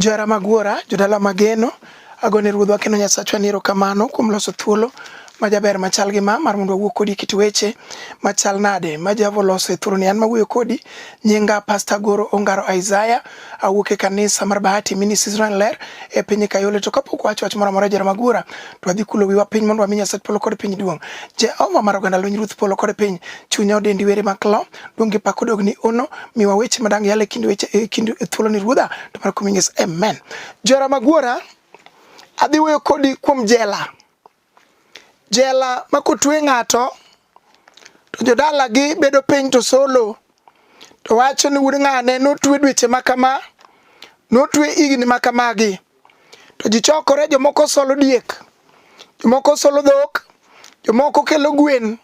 Jara magwora, jodala mageno, agone ruodhwa kendo Nyasachwa ni erokamano kuom loso thuolo majaber machal gi mar mondo wawuo kodi kit weche machal nade ma Jehova oloso e thuolo ni. An mawuoyo kodi nyinga Pastor Goro Ongaro Isaiah, awuok e kanisa mar Bahati Ministries Ler e piny Kayole. To kapok wacho wach moro amora Jara magwora, to wadhi kulo wiwa piny mondo wami Nyasach polo kod piny duong'. Jehova mar oganda lweny Ruoth polo kod piny, chunya odendi were maklo, duong' gi pak odogni ono, miwa weche madang yale kind weche kind thuolo ni ruodha to mar kuming'es. Amen. Jara magwora, adhi wuoyo kodi kuom jela. Jela ma kotwe ng'ato to jodala gi bedo piny to solo to wacho ni wuod ng'ane notwe dweche makama, notwe higni makamagi, to ji chokore, jomoko solo diek, jomoko solo dhok, jomoko kelo gwen,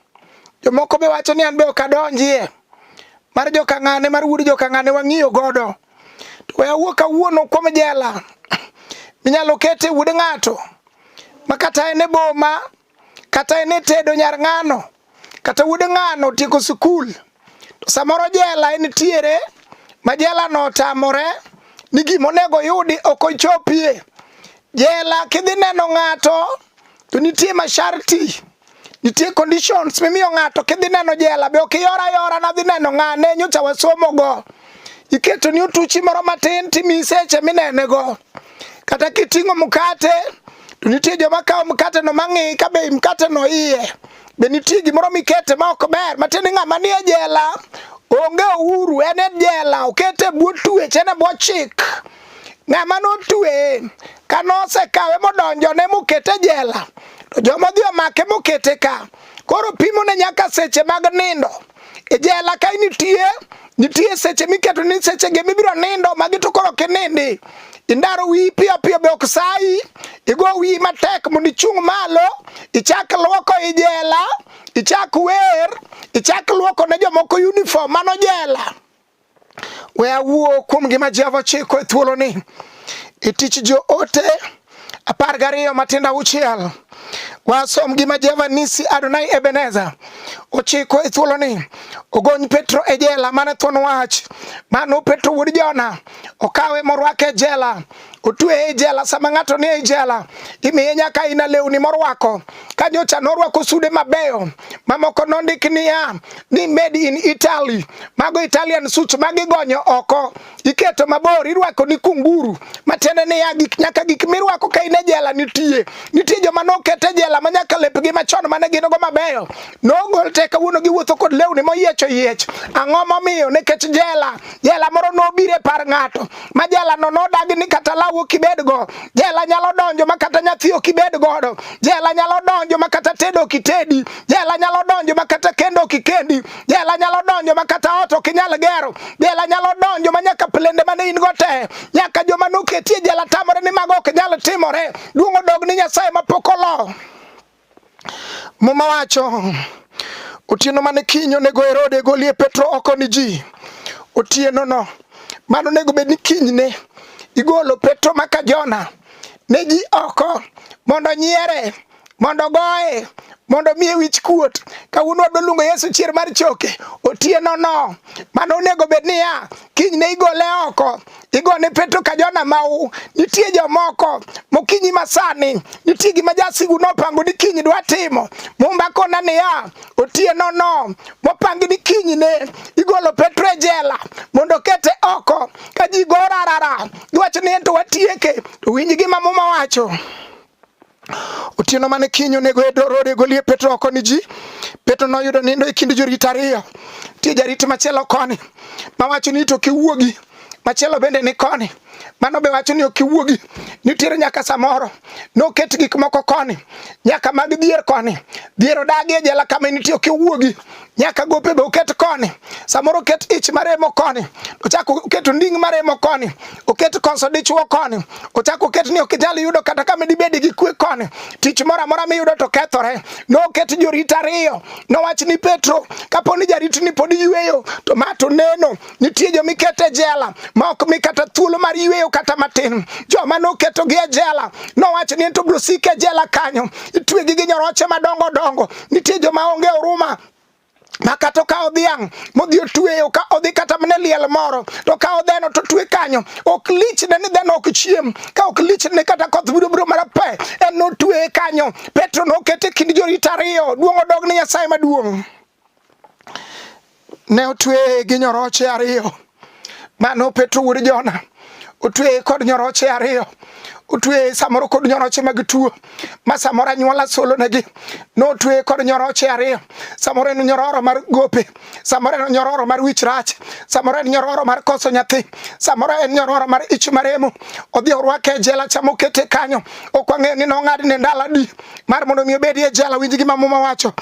jomoko be wacho ni an be ok adonjie mar joka ng'ane, mar wuod joka ng'ane wang'iyo godo. To we awuo kawuono kuom jela minyalo kete wuod ng'ato makata ene boma, kata ene tedo nyar ng'ano, kata wuod ng'ano tieko sikul. To samoro jela entiere ma jela no tamore ni gimonego yudi ok ochopie. Jela kidhi neno ng'ato to nitie masharti, nitie conditions mimiyo ng'ato kidhi neno jela. Be ok yora nadhi neno ng'ane, nyocha wasomo go. Iketo ni otuchi moro matin timi seche minene go. Kata kiting'o mkate to nitie joma kawo mkate no mang'i ka be mkate no iye. Be nitie gimoro mikete ma ok ber, matiende ng'ama nie jela onge uhuru, en e jela, okete bwo twech, en e bwo chik. Ng'ama notwe kanosekawe modonjone mokete jela, to joma dhi omake mokete ka, koro pimo ne nyaka seche mag nindo. E jela ka nitie seche miketo ni seche ge mibiro nindo, magi to koro kinindi. Indaro wi piyo be ok sai, igo wi matek mondo ichung' malo, ichak luoko i jela, ichak wer, ichak luoko ne jomoko uniform mano jela. We awuo kuom gima Jehova chiko e thuolo ni. E tich jo ote 12 matindo 6. Wasom gima Jehova Nisi Adonai Ebenezer ochiko e thuolo ni. Ogony Petro e jela mane thuon wach. Mano Petro wuod Jona okawe morwake e jela, otwe e jela. Sama ng'ato ni e jela imiye nyaka ina lewni morwako. Ka nyocha norwako sude mabeyo, mamoko nondik niya ni made in Italy. Mago Italian suits magigonyo oko, iketo mabor, irwako ni kunguru. Matiende niya nyaka gik mirwako ka in e jela nitie joma nokete jela ma nyaka lepgi machon mane gin go mabeyo nogol te kawuono giwuotho kod lewni moyiech. Ang'o momiyo? Nikech jela moro nobire par ng'ato, ma jela no nodagi ni kata lawu kibedgo, jela nyalo donjo makata nyathi ok ibed godo, jela nyalo donjo makata tedo kitedi, jela nyalo donjo makata kendo kikendi, jela nyalo donjo makata ot ok inyal gero, jela nyalo donjo manyaka plende mane in go te, nyaka joma noketie jela tamore ni mago ok nyal timore. Duong' odog ni Nyasaye mapok olo. Muma wacho otieno mane kiny onego Herode golie Petro oko ni ji. Otieno no mano onego bed ni kinyne igolo Petro maka Jona ne ji oko mondo nyiere, mondo goye, mondo miye wich kuot. Kawuono wadwa luongo Yesu chier mar choke. Otieno no mano onego bed niya kinyne igole oko, igone Petro ka Jona mau. Nitie jomoko mokinyi masani, nitie gima jasigu nopango ni kiny dwa timo. Mumba kona niya otieno no mopangi ni kinyne igolo Petro e jela mondo kete oko. Ka ji go rarara giwacho ni ento watieke, to winj gima muma wacho. Otieno mane kiny onego Herode golie Petro oko ni ji. Petro noyudo nindo e kind jorit ariyo. Tie jarit machielo koni mawacho ni to kiwuogi, machielo bende ni koni mano be wacho ni ok iwuogi. Nitiere nyaka samoro noket gik moko koni nyaka mag dier koni, dier odagi e jela kama nitie ok iwuogi. Nyaka gope be oket koni, samoro oket ich maremo koni, ochako oket nding maremo koni, oket konso dichwo koni, ochako oket ni ok inyal yudo kata kama dibedi gi kwe koni. Tich moro amora miyudo to kethore. Noket jorit ariyo, nowach ni Petro kaponi jarit ni pod yweyo to mato neno. Nitie jomikete jela ma ok mi kata thuolo mar yweyo kata matin. Joma noketo gi e jela nowach ni to brosike jela kanyo, itwegi gi nyoroche madongo dongo. Nitie joma onge huruma, makato ka odhiang modhi otweyo ka odhi kata mne liel moro to ka odheno to twe kanyo ok lichne ni dheno ok chiem ka ok lichne kata koth biro marape en no twe kanyo. Petro no kete kind jorit ariyo duong odog ni Nyasaye maduong'. Ne otwe gi nyoroche ariyo. Mano Petro wuod Jona otwe kod nyoroche ariyo. Otwe samoro kod nyoroche mag tuo ma samoro anyuola solo negi. No otwe kod nyoroche ariyo. Samoro en nyororo mar gope, samoro en nyororo mar wich rach, samoro en nyororo mar koso nyathi, samoro en nyororo mar ich maremo. Odhi orwake jela chamo kete kanyo. Ok wang'eyo ni nong'adne ndalo adi mar mondo mi obedi e jela. Winj gima muma wacho.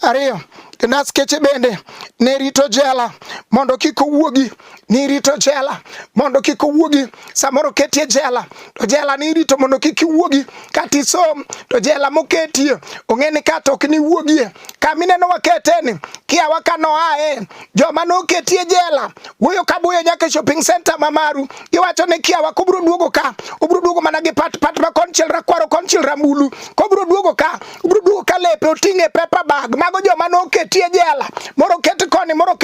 Ariyo, kendo askeche bende ne rito jela mondo kik owuogi. Ni rito jela mondo kik owuogi. Samoro ketie jela to jela ni rito mondo kik iwuogi. Kati som to jela moketie ong'eni kata ok ni wuogie. Kamineno waketeni kiawa kano ae joma no ketie jela wuoyo kabuyo nyaka shopping center mamaru giwacho ni kiawa kobro duogo ka obro duogo mana gi pat ma konchiel rakwaro konchiel rambulu kobro duogo ka obro duogo ka lepe oting'e paper bag. Mago joma no ketie jela moro ket koni moro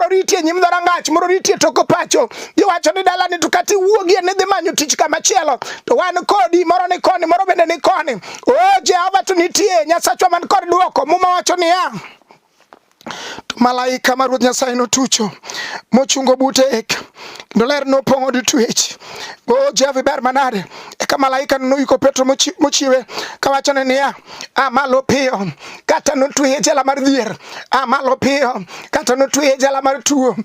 ritie nyim dhorangach moro ritie toko pacho. Giwacho ni dala ni to kati wuogie ni dhi manyo tich kamachielo to wan kodi moro ni koni moro bende ni koni. O Jehova to nitie Nyasachwa man kod duoko. Muma wacho ni ya to malaika mar Ruoth Nyasaye notucho mochungo bute ek kendo ler nopong'o di twech. O Jehova ber manade. Eka malaika noyiko Petro mochiwe kawachone niya malo piyo kata notweye jela mar dhier, malo piyo kata notweye jela mar tuo,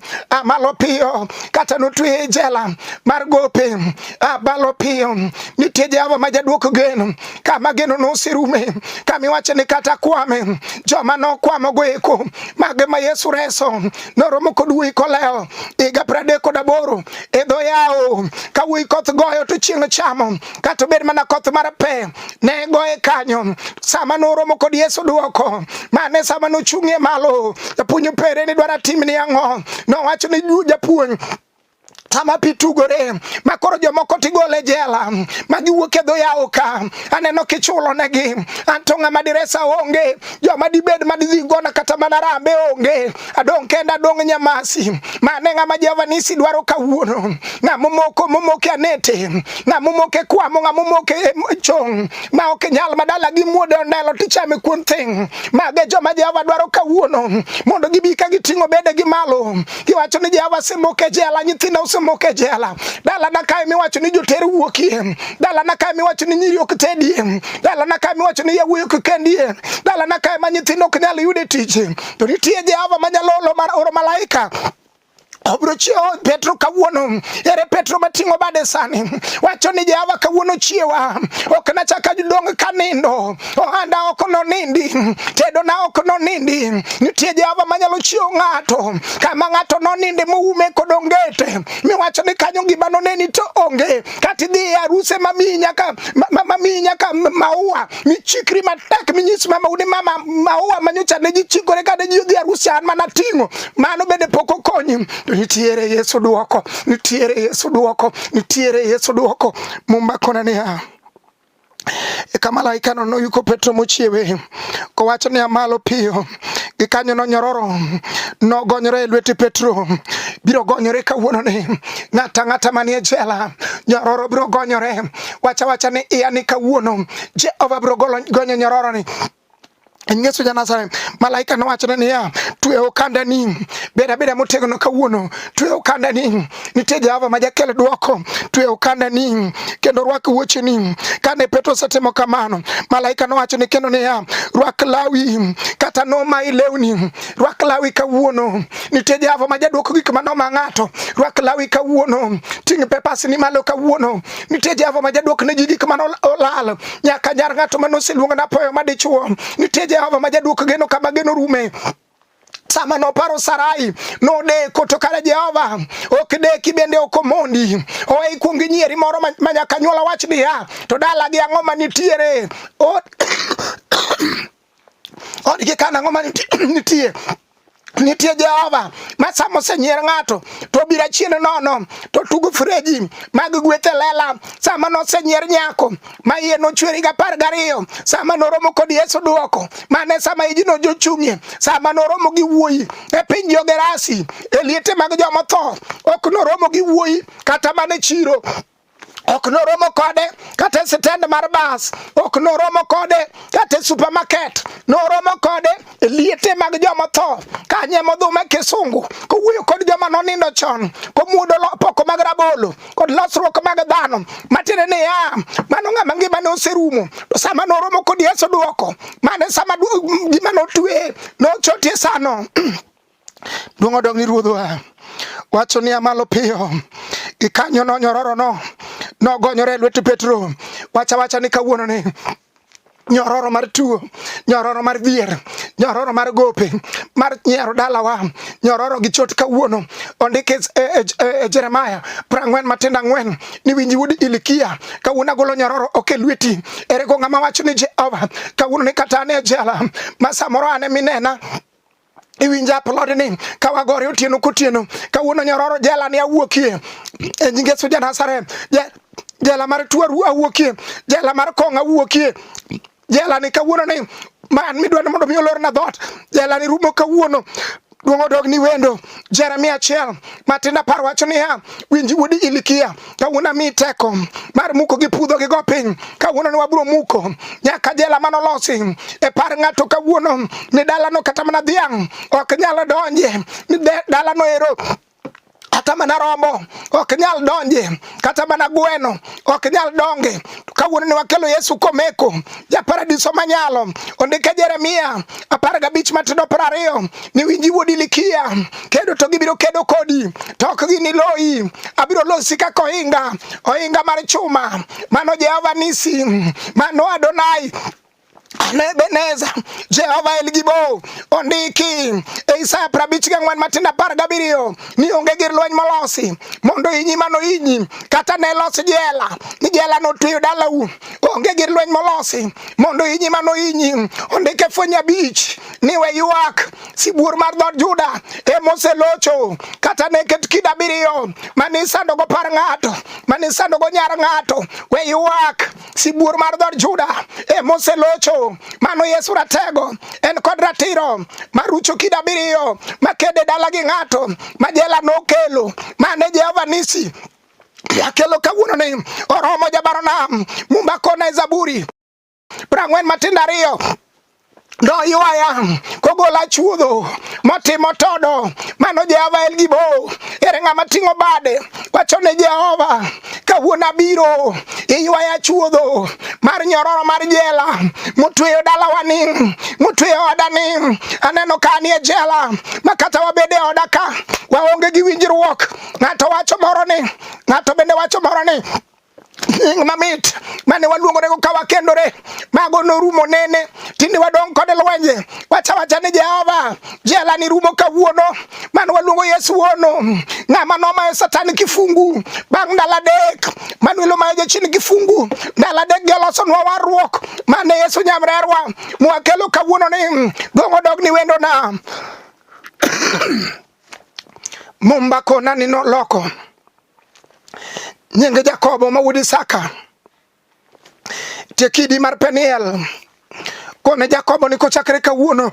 malo piyo kata notweye jela mar gope, malo piyo. Nitie Jehova ma jaduoko geno kama geno noserume kamiwacho ni kata kwame joma nokwamo go eko mage ma Yesu reso noromo kod wuoyi koleo higa 38 e dho yawo ka wuoyi koth goyo to chieng' chamo kata bed mana koth mar pe ne goye kanyo. Sama noromo kod Yesu duoko mane sama nochung'ie malo japuonj pere ni dwara timni ang'o. Nowacho ni japuonj tama pitugore makoro jomoko tigole jela magiwuok e dho yawo ka aneno kichulo negi anto ng'ama diresa onge joma dibed madhi gona kata mana rambe onge adong kenda dong nyamasi mane ng'ama Jehova nisi dwaro kawuono momoke anete momoke kwamo momoke chong ma ok nyal madala gi muodo ndalo tichame kuon thing mage joma Jehova dwaro kawuono mondo gibi ka giting'o bede gi malo. Giwacho ni Jehova semoke jela nyithindo moke jela dala na kai miwacho ni joter wuokie dala na kai miwacho ni nyiri ok tedie dala na kai miwacho ni yawuoyi ok kendie dala na kai ma nyithindo ok nyal yude tich to nitie Jehova manyalo mar oro malaika obro chiewo Petro kawuono. Ere Petro mating'o bade sani wacho ni Jehova kawuono chiewa ok nachaka dong kanindo ohanda ok nonindi tedo na ok nonindi. Nitie Jehova manyalo chiewo ng'ato kama ng'ato noninde moume kod ongete miwacho ni kanyo gima noneni to onge kati dhi aruse mami nyaka maua michikri matek minyis mama uni mama maua manyocha ne jichikore kada jidhi aruse an mana ting'o mano bende poko konyi. Nitiere Yesu duoko, nitiere Yesu duoko, nitiere Yesu duoko. Mumba kona niya eka malaika no noyuko Petro mochiewe kowacho ni malo piyo gikanyo no nyororo no gonyore e lweti Petro biro gonyore kawuono ni ng'ata manie jela nyororo biro gonyore wacha ni iya ni kawuono Jehova biro gonyo nyororo ni Yesu janasare. Malaika nowacho niya twe okanda ni beda motegno kawuono twe okanda ni nitie Jehova ma jakel duoko twe okanda ni kendo rwak wuoche ni. Kane Petro setimo kamano malaika nowacho ni kendo niya rwak lawi kata no mai lewni rwak lawi kawuono. Nitie Jehova ma jaduoko gik mano ma ng'ato rwak lawi kawuono ting' pepas ni malo kawuono. Nitie Jehova ma jaduok ne gik mano olal nyaka nyar ng'ato manoseluongo na poyo madichuo. Nitie Jehova ma jaduok geno kama geno rume. Sama no paro Sarai no deko to kare Jehova ok deki bende okomondi owe kuongi nyieri moro manyaka nyuola wach niya to dala gi ang'o manitiere od gi kana ang'o manitie nitie Jehova ma samo senyier ng'ato to bira chien nono to tugo freji mag gwethe lela sama no senyier nyako ma iye no chweri ga 12 sama no romo kod Yesu duoko mane sama ijino jochung'ie sama no romo gi wuoyi e piny Jogerasi e liete mag joma tho ok no romo gi wuoyi kata mane chiro ok no romo kode kata stand mar bus ok no romo kode kata supermarket no romo kode liete mag joma tho kanye modhume Kisungu ko wuyo kod joma no nindo chon ko mudo poko mag rabolo kod losruok mag dhano matire ne ya mano ng'ama ngima no serumo to sama no romo kod Yesu duoko mane sama gima no twe no chotie sano Duong' dong ni ruodhwa wacho ni amalo piyo ikanyo no nyororo no gonyore lwet Petro wacha ni kawuono ni nyororo mar tuo nyororo mar dhier nyororo mar gope mar nyiero dalawa nyororo gi chot kawuono ondike Jeremiah 40:4 ni winji wud Ilikia kawuono golo nyororo oke lweti ere go ng'ama wacho ni Jehova kawuono ni kata ne jela masamoro ane minena iwinja plod ni kawagore otieno kotieno kawuono nyororo jela ni awuokie e nyinge Yesu Nazareth jela mar tuo awuokie jela mar kong awuokie jela ni kawuono ni man midwa mondo mi olor na dot jela ni rumo kawuono Duong' odog ni wendo Jeremia 1 matinda par wacho ni ya winji wudi Ilikia kawuono mi teko mar muko gi pudho gi go piny kawuono ni wabro muko nyaka jela manolosi e par ng'ato kawuono ni dala no kata mana dhiang' ok nyalo donje ni dala no ero kata mana rombo ok nyal donje kata mana gweno ok nyal donge kawuono ni wakelo Yesu komeko ja paradiso manyalo ondike Jeremia 15:20 ni winji wuodi Ilikia kedo to gibiro kedo kodi to ok gini loyi abiro losi kako ohinga mar chuma mano Jehova Nisi mano Adonai Ebeneza Jehova Elgibo ondiki Isaya 54:17 ni onge gir lweny molosi mondo inyi mano inyi kata ne los jela ni jela no tuyo dalau onge gir lweny molosi mondo inyi mano inyi ondike Fweny 5 ni we yuak sibuor mar dhod Juda e moselocho kata ne ket kida 7 manisando go par ng'ato manisando go nyar ng'ato we yuak sibuor mar dhod Juda e moselocho mano Yesu ratego en kod ratiro marucho kida 7 makede dala gi ng'ato majela no kelo mane Jehova Nisi yakelo kawuono ni oromo jabaronam mumba kona Zaburi 40:2 do yuaya kogola chuodho motimo todo mano Jehova Elgibo ere ng'ama ting'o bade wacho ne Jehova kawuono abiro yuaya chuodho mar nyororo mar jela mutweyo dalawani mutweyo odani aneno ka ni e jela makata wabede oda ka waonge gi winjruok ng'ato wacho moro ni ng'ato bende wacho moro ni mamit mane waluongore go kawa kendore mago no rumo nene tinde wadong kod lwenje wacha ni Jehova jela ni rumo kawuono mane waluongo Yesu wono ng'ama no ma Satan kifungu bang' ndala dek manuelo ma jachini kifungu ndala dek galoso nwa warruok mane Yesu nyamrerwa mwakelo kawuono ni Duong' odog ni wendo na mumba kona ni no loko nyinge Jakobo ma wuod Isaka tekidi mar Peniel kone Jakobo ni kochakre kawuono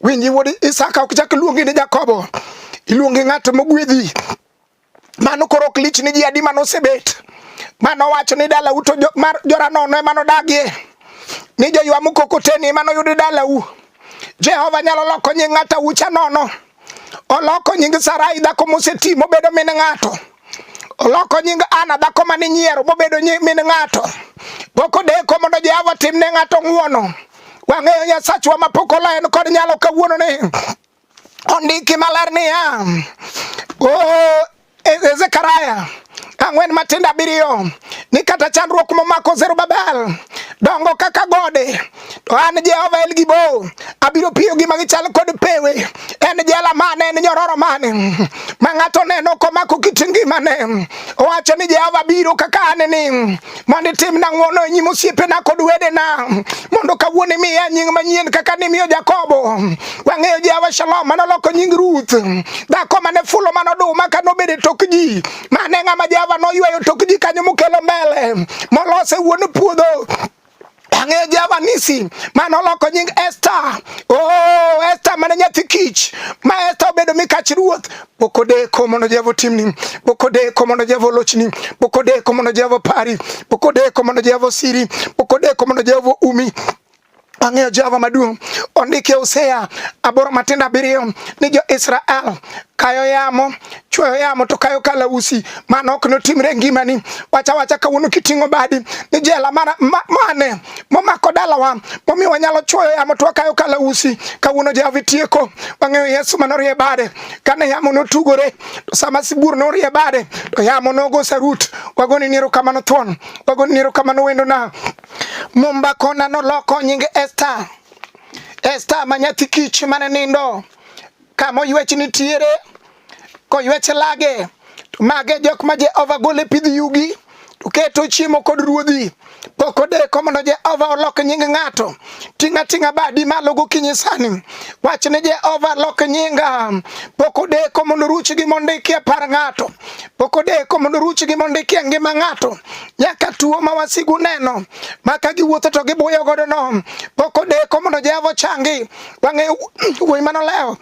winji wuod Isaka ok chak luongi ni Jakobo iluongi ng'at mogwedhi mano korok lich ni ji adi mano sebet mano wacho ni dala uto mar joranono e mano dagie ni joywa mukokoteni mano yudi dala u Jehova nyalo loko nying ng'ata ucha nono oloko nying Sarai dhako moseti mobedo min ng'ato oloko nying Ana dhako mane nyiero mobedo min ng'ato boko deko mondo Jehova timne ng'ato ng'uono wang'eyo Nyasachwa mapok olaen kod nyalo kawuono ni ondiki maler niya Zekaria 4:7 ni kata chandruok momako Zerubabel dongo kaka gode, to an Jehova El Gibo abiro piyo gi magichal kod pewe. En jela mane, en nyororo mane ma ng'ato neno komako kit ngimane, owacho ni Jehova biro kaka aneni mondo itimna ng'wono e nyim osiepena kod wedena, mondo kawuono imiya nying manyien kaka nimiyo Jakobo. Wang'eyo Jehova Shalom manoloko nying Ruth, dhako mane fulo manoduma ka nobedo e tok ji, mane ng'ama Jehova noyweyo tok ji kanyo mokelo mbele molose wuon puodho. Ang'eyo Jehova Nisi manoloko nying Esther. Oh, Esther mane nyathi kich, ma Esther obedo mikach ruoth. Pokodeko mondo Jehova otimni, pokodeko mondo Jehova olochni, pokodeko mondo Jehova pari, pokodeko mondo Jehova siri, pokodeko mondo Jehova umi. Ang'eyo Jehova maduong' ondike Hosea 8:7 ni jo Israel kayo yamo, chweyo yamo to kayo kalausi, mano ok notimre ngimani. Wacha kawuono kiting'o badi ni jela mane momako dalawa momiyo wanyalo chweyo yamo to wakayo kalausi. Kawuono Jehova tieko. Wang'eyo Yesu manorie bade kane yamo notugore, to sama sibur norie bade to yamo nogo sarut. Wagoni niro kamano thuon, wagoni niro kamano wendo na momba kona noloko nying Esther. Esther manyathi kich mane nindo kama oywech nitiere, koywech lage to mage jok ma Jehova gole pidh yugi to keto chiemo kod ruodhi. Pokodeko mondo Jehova olok nying ng'ato, tinga badi malo gokinyi sani, wach ne Jehova lok nyinga. Pokodeko mondo ruchgi mondiki e par ng'ato, pokodeko mondo ruchgi mondiki e ngima ng'ato, nyaka tuo ma wasigu neno maka giwuotho to gibuyo godo no. Pokodeko mondo Jehova changi. Wang'eyo wuoyi manoleo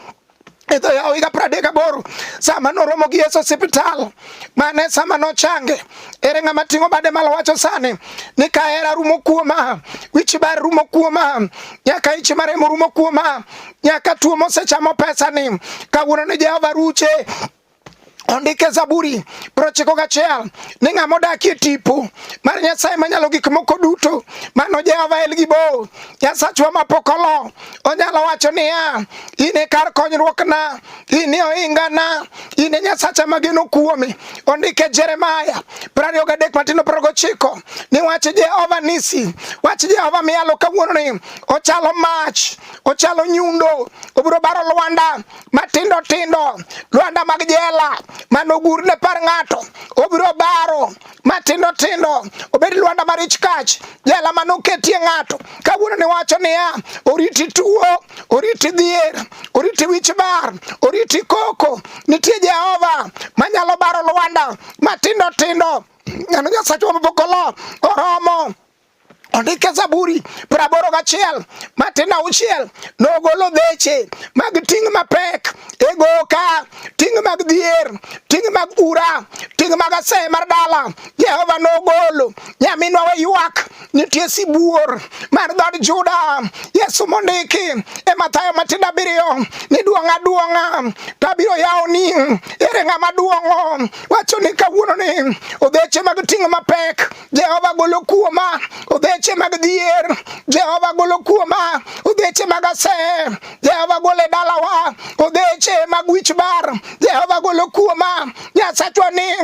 Ito ya oiga pradega boru sama noromo gi Yesu hospital mane sama no change ere ng'ama tingo bade malo wacho sani ni ka era rumo kuoma, wich bar rumo kuoma, nyaka ich mare rumo kuoma, nyaka tuo mosechamo pesa ni kawuono ni Jehova ruche. Ondike Zaburi 91 ni ng'ama odakie tipo mar Nyasaye manyalo gik moko duto, mano Jehova El Gibo, Nyasachwa mapokolo. Onyalo wacho niya, ine kar konyruokna, ine oingana, ine Nyasacha mageno kuome. Ondike Jeremiah 23:9 ni wach Jehova Nisi, wach Jehova miyalo kawuono ni ochalo mach, ochalo nyundo, obiro baro Lwanda matindo tindo, Lwanda mag jela mano gurne par ng'ato, obiro baro matindo tindo, obed Lwanda marich kach, jela mano ketie ng'ato. Kawuono ni wacho niya, oriti tuo, oriti dhier, oriti wich bar, oriti koko, nitie Jehova manyalo baro Lwanda matindo tindo. Ng'ano Nyasachwa mapokolo oromo. Ondike Zaburi 81:6 nogolo deche mag ting' mapek e goka, ting' mag dhier, ting' mag ura, ting' mag ase mar dala. Jehova nogolo. Nyaminwa we ywak, nitie sibuor mar dhod Juda. Yesu mondiki e Mathayo 7 ni duong'a tabiro yawoni ere ng'ama duong'o. Wacho ni kawuono ni odeche mag ting' mapek Jehova golo kuoma, odeche mag dhier Jehova golo kuoma, odeche mag ase Jehova golo e dalawa, odeche mag wich bar Jehova golo kuoma. Nyasachwa ni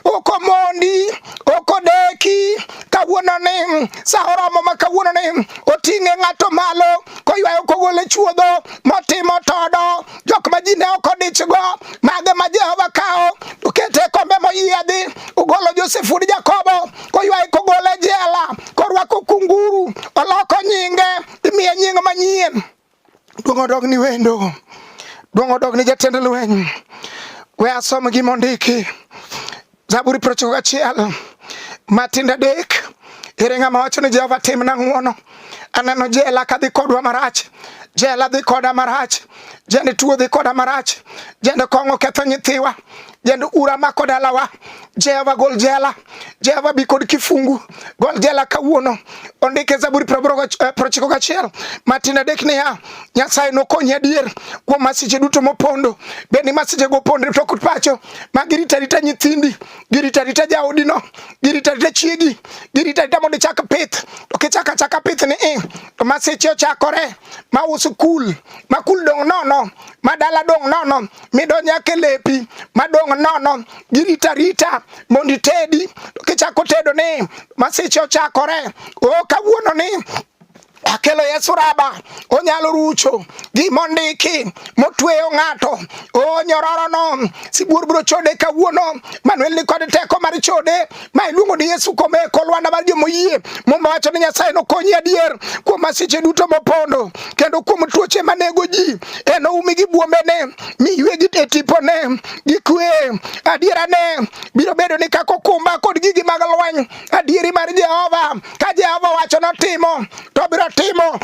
okomondi, okodeki. Kawuono ni sa oromo ma kawuono ni oting'e ng'ato malo koywayo kogole chuodho motimo todo, jok ma ji ne okodichgo mage ma Jehova kao okete kombe moyiedhi. Ogolo Joseph wuod Jakobo koywayo kogole jela, korwako kunguru, oloko nyinge, imiye nying manyien. Duong' odog ni wendo, duong' odog ni jatend lweny. We asom gimondiki Zaburi 91 matindo 3. Ere ng'ama wacho ni Jehova timna ng'wono. Aneno jela kadhi kodwa marach, jela dhi koda marach, jende tuo dhi koda marach, jende kong'o ketho nyithiwa, jende ura mako dalawa. Jehova gol jela, Jehova bi kod kifungu, gol jela kawuono. ondike Zaburi 91 matin adek niya, Nyasaye nokonyi adier kuom masiche duto mopondo. Bende masiche go opondre tok pacho, ma girita rita nyithindi, girita rita jaodino, girita rita chiegi, girita rita mondo chak pith. To kichaka pith ni to masiche ochakore, ma usukul, ma kul dong nono, ma dala dong nono, midonja ke lepi, ma dong nono, girita rita mondo itedi. To kichako tedo ni masiche ochakore. O kawuono ni akelo Yesu raba, onyalo rucho gimondiki motweyo ng'ato. O nyororo no sibuor bro chode kawuono. Manuel ni kod teko mar chode, ma iluongo ni Yesu Komeko, Lwanda mar jomoyie. Muma wacho ni Nyasaye nokonyi adier kuom masiche duto mopondo, kendo kuom tuoche manego ji. En oumi gi buombene, miywe e tipone, gi kwe. Adiera ne biro bedo ni kako kumba kod gigi mag lweny. Adieri mar Jehova, ka Jehova wacho notimo, to biro timo.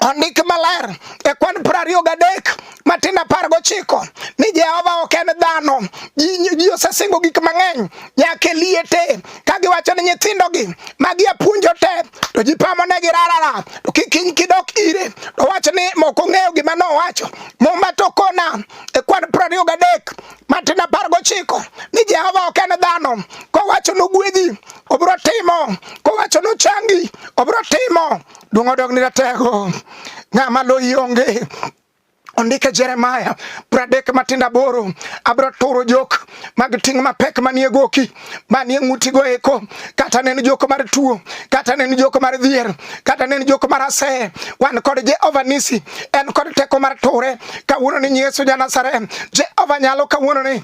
Ondik maler e kwan 23 matin 19 ni Jehova ok en dhano. Ji osesingo gik mang'eny nyaka liete, ka giwacho ni nyithindogi magi apuonjo te, to ji pamonegi rarara. To kiny kidok ire to wacho ni moko ng'eyo gima nowacho. Muma tokona e kwan 23 matin 19 ni Jehova ok en dhano. Kowacho nogwedhi, obro timo. Kowacho nochangi, obro timo. Duong' odog ni ratego, ng'ama lo ionge. Ondike Jeremiah 30 matin 8, abro turo jok mag ting' mapek manie goki, manie ng'uti go eko, kata nen jok mar tuo, kata nen jok mar dhier, kata nen jok mar ase. Wan kod Jehova Nisi, en kod teko mar ture. Kawuono ni Yesu Janazareth, Jehova nyalo kawuono ni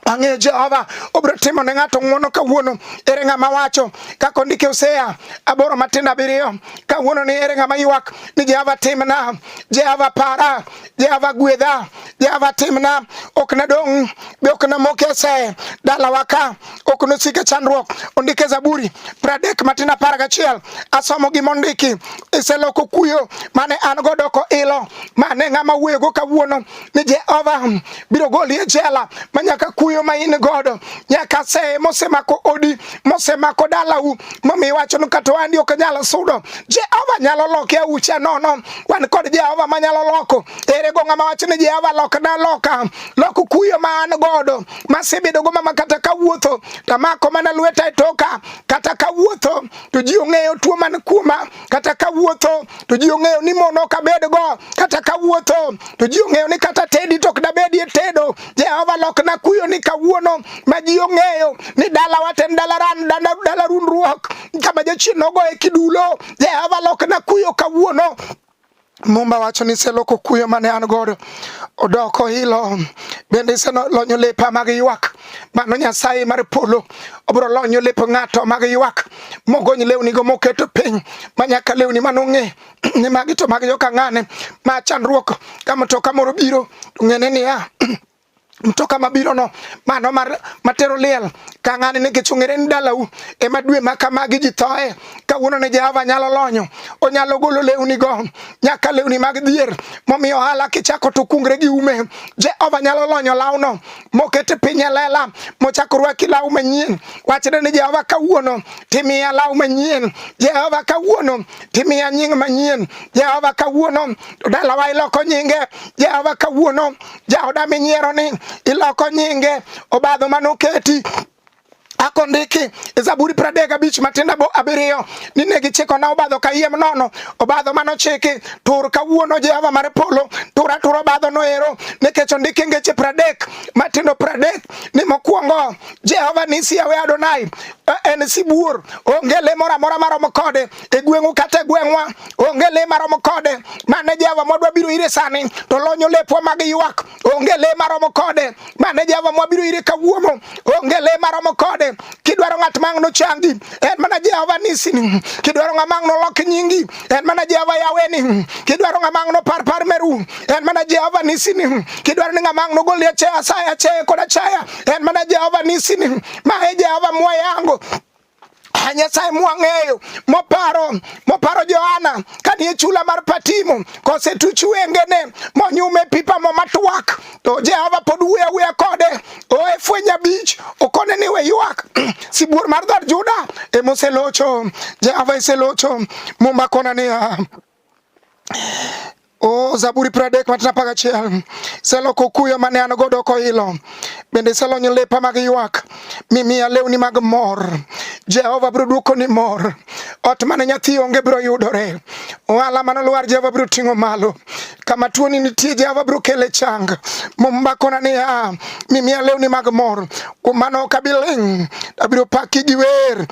ang'e Jehova obro timo ne ng'ato ng'wono kawuono. Ere ng'ama wacho kako ndike Hosea 8 matin 7, kawuono ni ere ng'ama ywak ni Jehova timna, Jehova para, Jehova gwedha, Jehova timna. Ok na dong be ok na mokese dala waka, ok no sike chandruok. Ondike Zaburi 30 matin 11, asomo gimondiki. Iseloko kuyo mane an go doko ilo, mane ng'ama wuoyo kawuono ni Jehova biro goli e jela, manyaka kuyo ma in godo, nyaka se mosemako odi, mosemako dalau, momi wacho no kata wandi ok nyalo sudo. Jehova nyalo loke aucha nono. Wan kod Jehova manyalo loko. Ere go ng'ama wacho ni Jehova lokna loka, loko kuyo ma an godo, masebedo go mama kata kawuotho tamako mana lweta e toka, kata kawuotho to ji ong'eyo tuo man kuoma, kata kawuotho to ji ong'eyo ni mono kabed go, kata kawuotho to ji ong'eyo ni kata tedi tok da bedi e tedo. Jehova lokna kuyo ni kawuono ma ji ong'eyo ni dala waten dala runruok kama jachien nogo e kidulo. Jehova lokna kuyo kawuono. Mumba wacho ni seloko kuyo mane an godo, odoko hilo. Bende se lonyo lepa mag ywak, mano Nyasaye mar polo obro lonyo lep ng'ato mag ywak, mogony lewni go moketo piny, manyaka lewni manong'e ni magi to mag joka ng'ane ma chandruok. Ka mtoka moro biro to ng'ene niya mtoka mabiro no mano matero liel ka ng'ani ni kichung'ere ni dalau ema dwe makamagi ji thoe. Kawuono ni Jehova nyalo lonyo, onyalo golo lewni go, nyaka lewni mag dhier momiyo ohala kichako to kungre gi ume. Jehova nyalo lonyo lawno mokete piny e lela, mochako rwaki law manyien. Wachne ni Jehova kawuono timiya law manyien, Jehova kawuono timiya nying manyien, Jehova kawuono to dalawa iloko nyinge, Jehova kawuono jaoda minyiero ni iloko nyinge, obadho manoketi. Akondiki e Zaburi 35 matin 7 ni negi chiko na obadho kayiem nono, obadho manochiki tur kawuono Jehova mar polo, tura obadho noero. Nikech ondiki ngeche 30 matindo 30 ni mokwongo Jehova Nisi yawe Adonai en sibuor, onge le mora maromo kode e gweng'u kata e gweng'wa, onge le maromo kode. Mane Jehova modwa biro ire sani to lonyo lepwa mag ywak, onge le maromo kode. Mane Jehova mwabiro ire kawuono, onge le maromo kode. Kidwaro ng'at mang'no changi, en mana Jehova Nisi ni. Kidwaro ng'amang'no lok nyingi, en mana Jehova Yawe ni. Kidwaro ng'amang'no par meru, en mana Jehova Nisi ni. Kidwaro ni ng'amang'no goli achaya koda chaya, en mana Jehova Nisi ni. Ma e Jehova mwayango. Nyasaye mwang'eyo moparo Johana kanie chula mar Patimo kosetuch wengene monyume pipa mo matwak to Jehova pod wuya kode o fweny abich okone ni we ywak sibuor mar dhod Juda emoselocho Jehova iselocho mumakona ni Zaburi 30:11 seloko kuyo mane an godo koilo bende selonyo lepa mag ywak mimiya lewni mag mor Jehova biro duoko ni mor ot mane nyathi onge biro yudore ohala manolwar Jehova biro ting'o malo kama tuoni nitie Jehova biro kele chang mumbakona ni mimiya lewni mag mor kuom mano kabiling abiro paki gi wer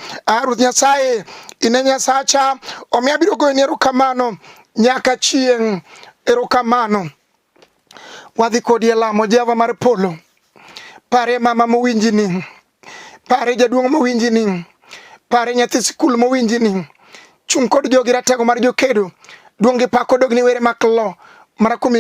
Ruoth Nyasaye ine Nyasacha omiya biro goyoni erokamano nyaka chieng' erokamano wadhi kodi e lamo Jehova mar polo pare mama mowinjini pare jaduong' mowinjini pare nyathi sikul mowinjini chung' kod jogi ratego mar jokedo duong' gi pako dogni were maklo marakuom